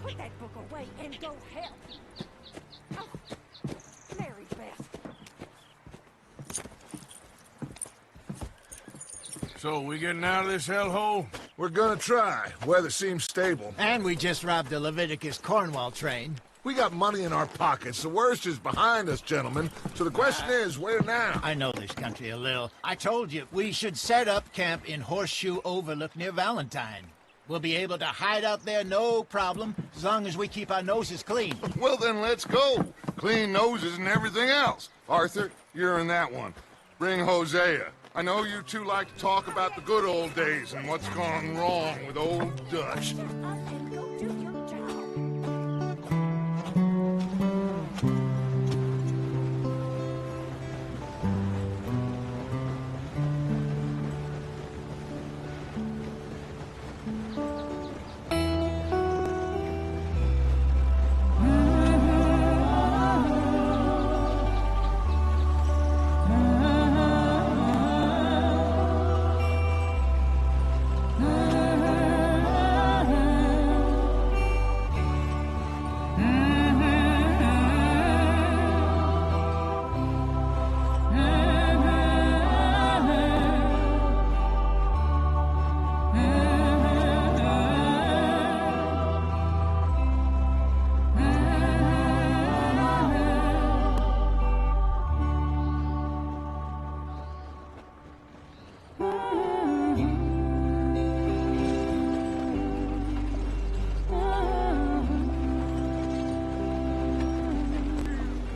Put that book away and go help. Oh, Mary Beth. So, we getting out of this hellhole? We're gonna try. Weather seems stable. And we just robbed the Leviticus Cornwall train. We got money in our pockets. The worst is behind us, gentlemen. So the question is, where now? I know this country a little. I told you, we should set up camp in Horseshoe Overlook near Valentine. We'll be able to hide out there, no problem, as long as we keep our noses clean. Well, then let's go. Clean noses and everything else. Arthur, you're in that one. Bring Hosea. I know you two like to talk about the good old days and what's gone wrong with old Dutch. Shut up and go do your job.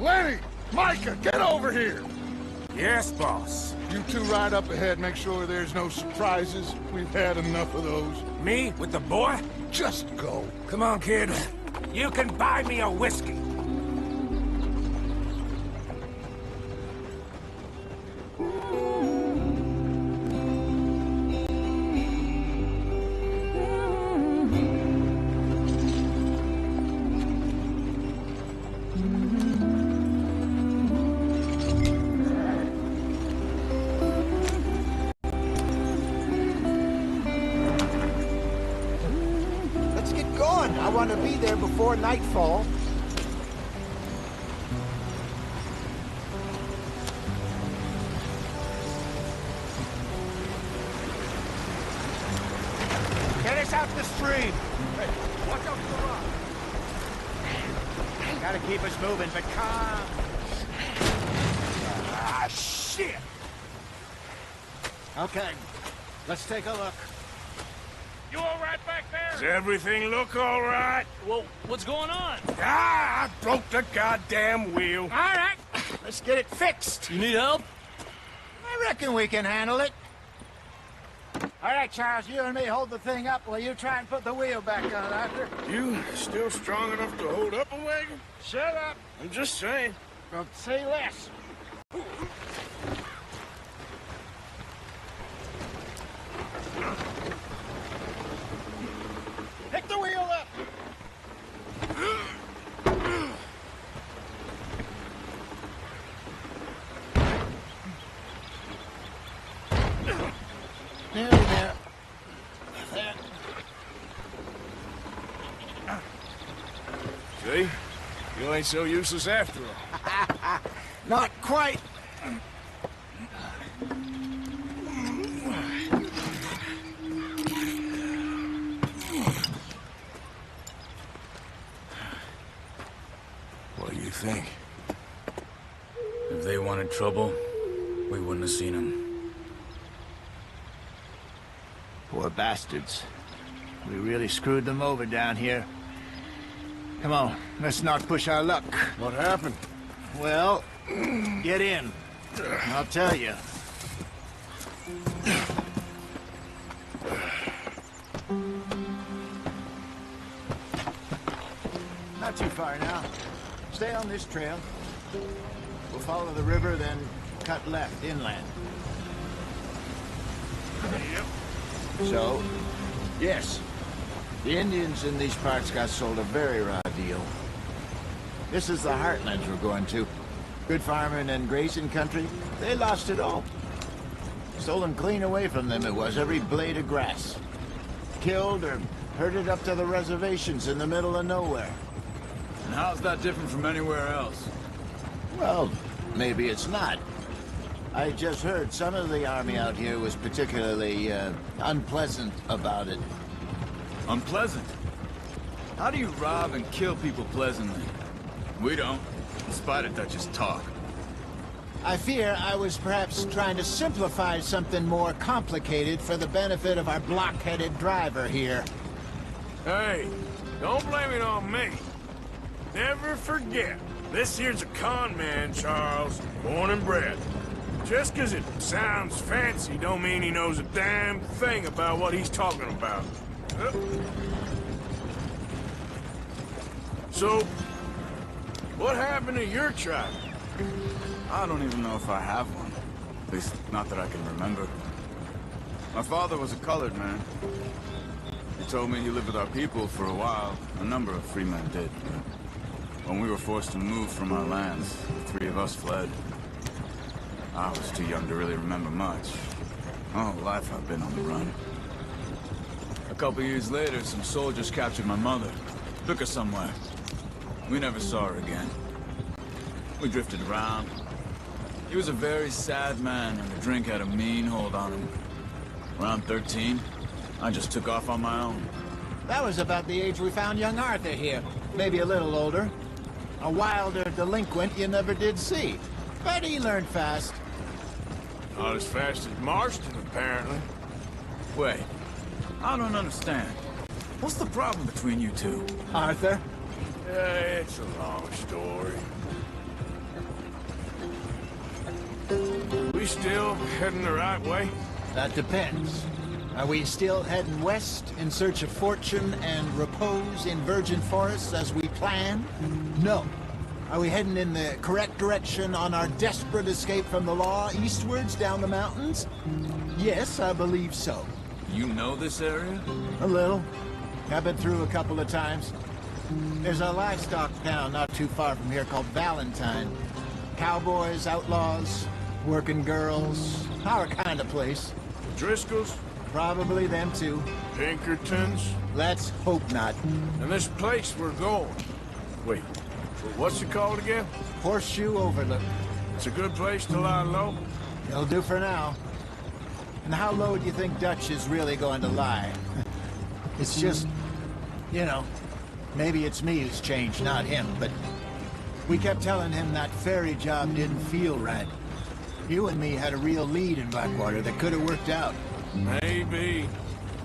Lenny! Micah, get over here! Yes, boss. You two ride up ahead, make sure there's no surprises. We've had enough of those. Me with the boy? Just go. Come on, kid. You can buy me a whiskey. Let's get going. I want to be there before nightfall. Get us out the stream. Hey, watch out for the rock. Gotta keep us moving, but calm. Ah, shit! Okay, let's take a look. You all right back there? Does everything look all right? Well, what's going on? Ah, I broke the goddamn wheel. All right, let's get it fixed. You need help? I reckon we can handle it. All right, Charles, you and me hold the thing up while you try and put the wheel back on, Arthur. You still strong enough to hold up a wagon? Shut up. I'm just saying. Don't say less. Pick the wheel up. Nearly there. There. See? You ain't so useless after all. Not quite. What do you think? If they wanted trouble, we wouldn't have seen them. Poor bastards. We really screwed them over down here. Come on, let's not push our luck. What happened? Well, get in. I'll tell you. Not too far now. Stay on this trail. We'll follow the river, then cut left inland. Yep. So, yes, the Indians in these parts got sold a very raw deal. This is the heartlands we're going to. Good farming and grazing country, they lost it all. Stolen clean away from them it was, every blade of grass. Killed or Herded up to the reservations in the middle of nowhere. And how's that different from anywhere else? Well, maybe it's not. I just heard some of the army out here was particularly, unpleasant about it. Unpleasant? How do you rob and kill people pleasantly? We don't, in spite of Dutch's talk. I fear I was perhaps trying to simplify something more complicated for the benefit of our block-headed driver here. Hey, don't blame it on me. Never forget, this here's a con man, Charles, born and bred. Just 'cause it sounds fancy don't mean he knows a damn thing about what he's talking about. So, what happened to your tribe? I don't even know if I have one. At least, not that I can remember. My father was a colored man. He told me he lived with our people for a while. A number of free men did. When we were forced to move from our lands, the three of us fled. I was too young to really remember much. All life I've been on the run. A couple years later, some soldiers captured my mother. Took her somewhere. We never saw her again. We drifted around. He was a very sad man, and the drink had a mean hold on him. Around 13, I just took off on my own. That was about the age we found young Arthur here. Maybe a little older. A wilder delinquent you never did see. But he learned fast. Not as fast as Marston, apparently. Wait, I don't understand. What's the problem between you two? Arthur? It's a long story. We still heading the right way? That depends. Are we still heading west in search of fortune and repose in virgin forests as we planned? No. Are we heading in the correct direction on our desperate escape from the law eastwards down the mountains? Yes, I believe so. You know this area? A little. I've been through a couple of times. There's a livestock town not too far from here called Valentine. Cowboys, outlaws, working girls, our kind of place. Driscolls? Probably them too. Pinkertons? Let's hope not. And this place we're going. Wait, what's it called again? Horseshoe Overlook. It's a good place to lie low? It'll do for now. And how low do you think Dutch is really going to lie? It's just, you know, maybe it's me who's changed, not him, but we kept telling him that ferry job didn't feel right. You and me had a real lead in Blackwater that could have worked out. Maybe.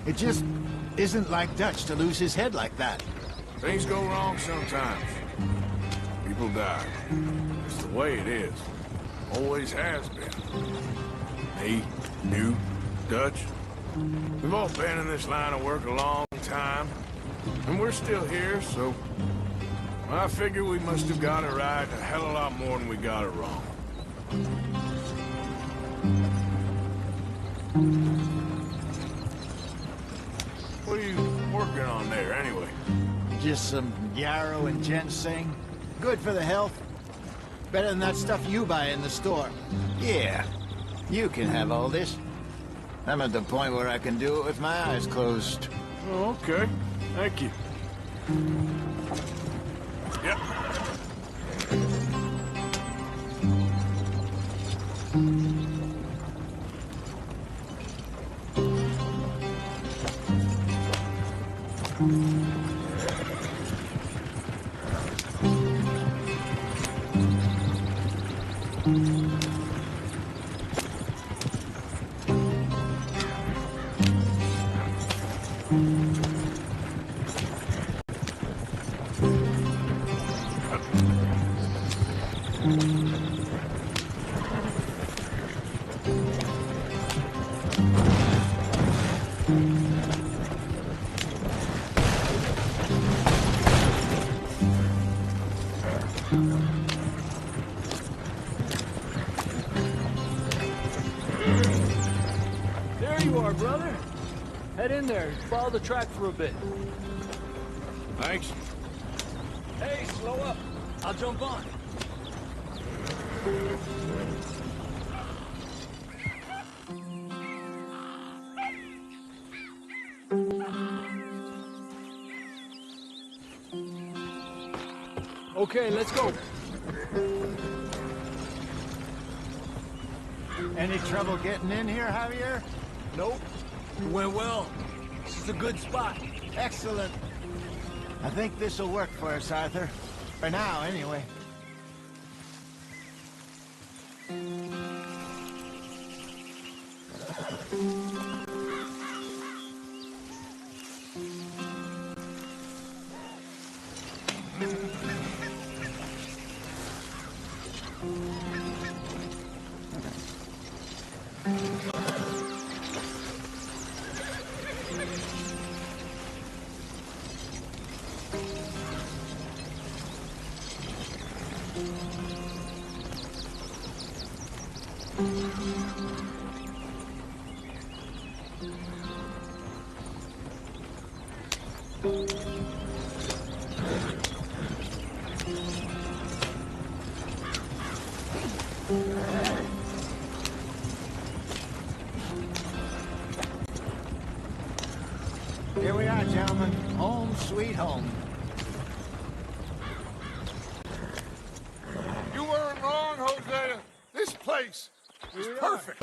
It just isn't like Dutch to lose his head like that. Things go wrong sometimes. People die. It's the way it is. Always has been. Me, you, Dutch. We've all been in this line of work a long time. And we're still here, so... I figure we must have got it right a hell of a lot more than we got it wrong. What are you working on there, anyway? Just some yarrow and ginseng. Good for the health. Better than that stuff you buy in the store. Yeah, you can have all this. I'm at the point where I can do it with my eyes closed. Oh, okay. Thank you. Yep. There you are, brother. Head in there. Follow the track for a bit. Thanks. Hey, slow up. I'll jump on. Okay, let's go. Any trouble getting in here, Javier? Nope. It went well. This is a good spot. Excellent. I think this'll work for us, Arthur. For now, anyway. Here we are, gentlemen. Home sweet home. You weren't wrong, Hosea. This place is perfect.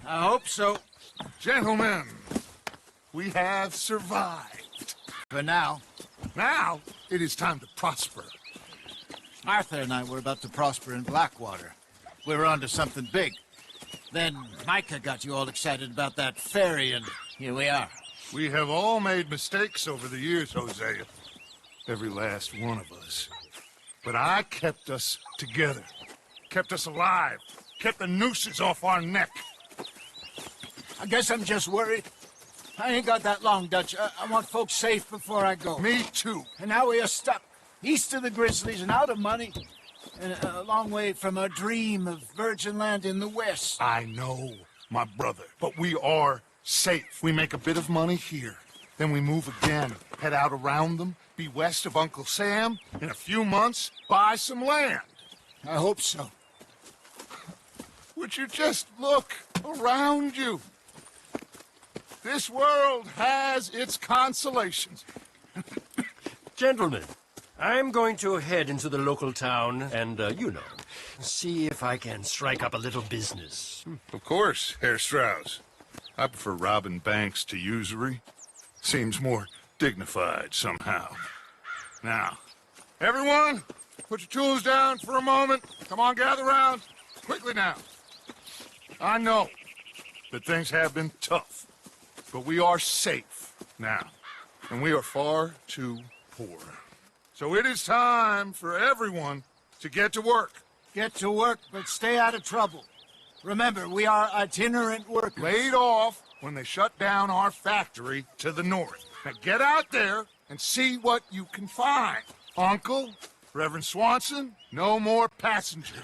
I hope so. Gentlemen, we have survived. For now. Now, it is time to prosper. Arthur and I were about to prosper in Blackwater. We were onto something big. Then Micah got you all excited about that ferry, and here we are. We have all made mistakes over the years, Hosea. Every last one of us. But I kept us together. Kept us alive. Kept the nooses off our neck. I guess I'm just worried. I ain't got that long, Dutch. I want folks safe before I go. Me too. And now we are stuck, east of the Grizzlies and out of money, and a long way from our dream of virgin land in the west. I know, my brother, but we are safe. We make a bit of money here. Then we move again, head out around them, be west of Uncle Sam. In a few months, buy some land. I hope so. Would you just look around you? This world has its consolations. Gentlemen, I'm going to head into the local town and, see if I can strike up a little business. Of course, Herr Strauss. I prefer robbing banks to usury. Seems more dignified somehow. Now, everyone, put your tools down for a moment. Come on, gather round. Quickly now. I know that things have been tough, but we are safe now, and we are far too poor. So it is time for everyone to get to work. Get to work, but stay out of trouble. Remember, we are itinerant workers. Laid off when they shut down our factory to the north. Now get out there and see what you can find. Uncle, Reverend Swanson, no more passengers.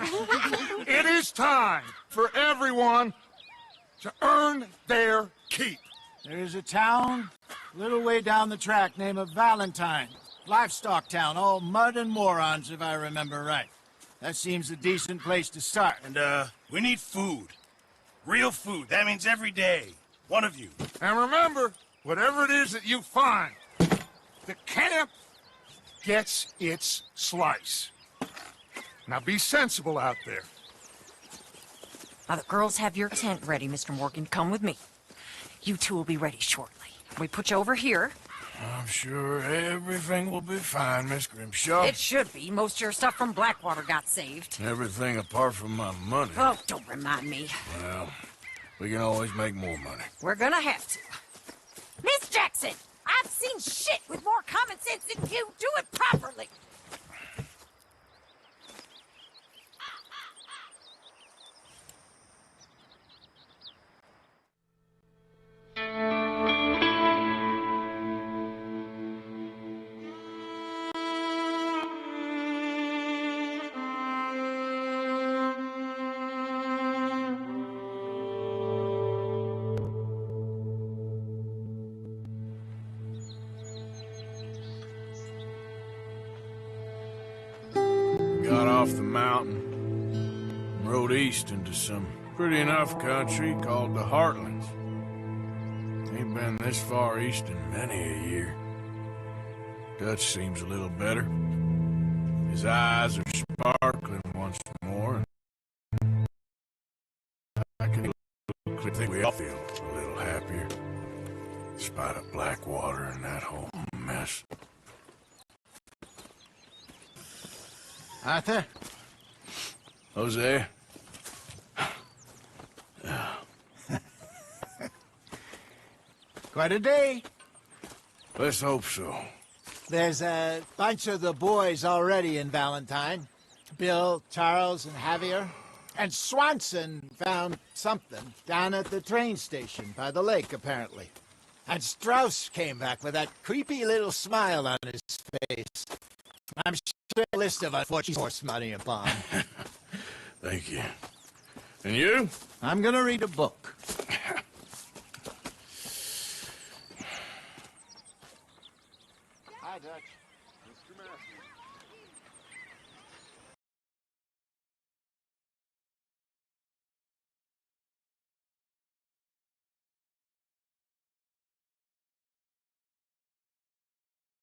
It is time for everyone to earn their keep. There's a town a little way down the track named Valentine. Livestock town, all mud and morons, if I remember right. That seems a decent place to start. And, we need food. Real food. That means every day. One of you. And remember, whatever it is that you find, the camp gets its slice. Now be sensible out there. Now the girls have your tent ready, Mr. Morgan. Come with me. You two will be ready shortly. We put you over here. I'm sure everything will be fine, Miss Grimshaw. It should be. Most of your stuff from Blackwater got saved. Everything apart from my money. Oh, don't remind me. Well, we can always make more money. We're gonna have to. Miss Jackson, I've seen shit with more common sense than you. Do it properly. Got off the mountain, rode east into some pretty enough country called the Heartlands. Ain't been this far east in many a year. Dutch seems a little better. His eyes are sparkling once more. I can think we all feel a little happier. In spite of Blackwater and that whole mess. Arthur? Jose? Quite a day. Let's hope so. There's a bunch of the boys already in Valentine. Bill, Charles, and Javier. And Swanson found something down at the train station by the lake, apparently. And Strauss came back with that creepy little smile on his face. I'm sure a list of unfortunate horse money upon. Thank you. And you? I'm gonna read a book. Hi, Dutch. Mr. Matthews.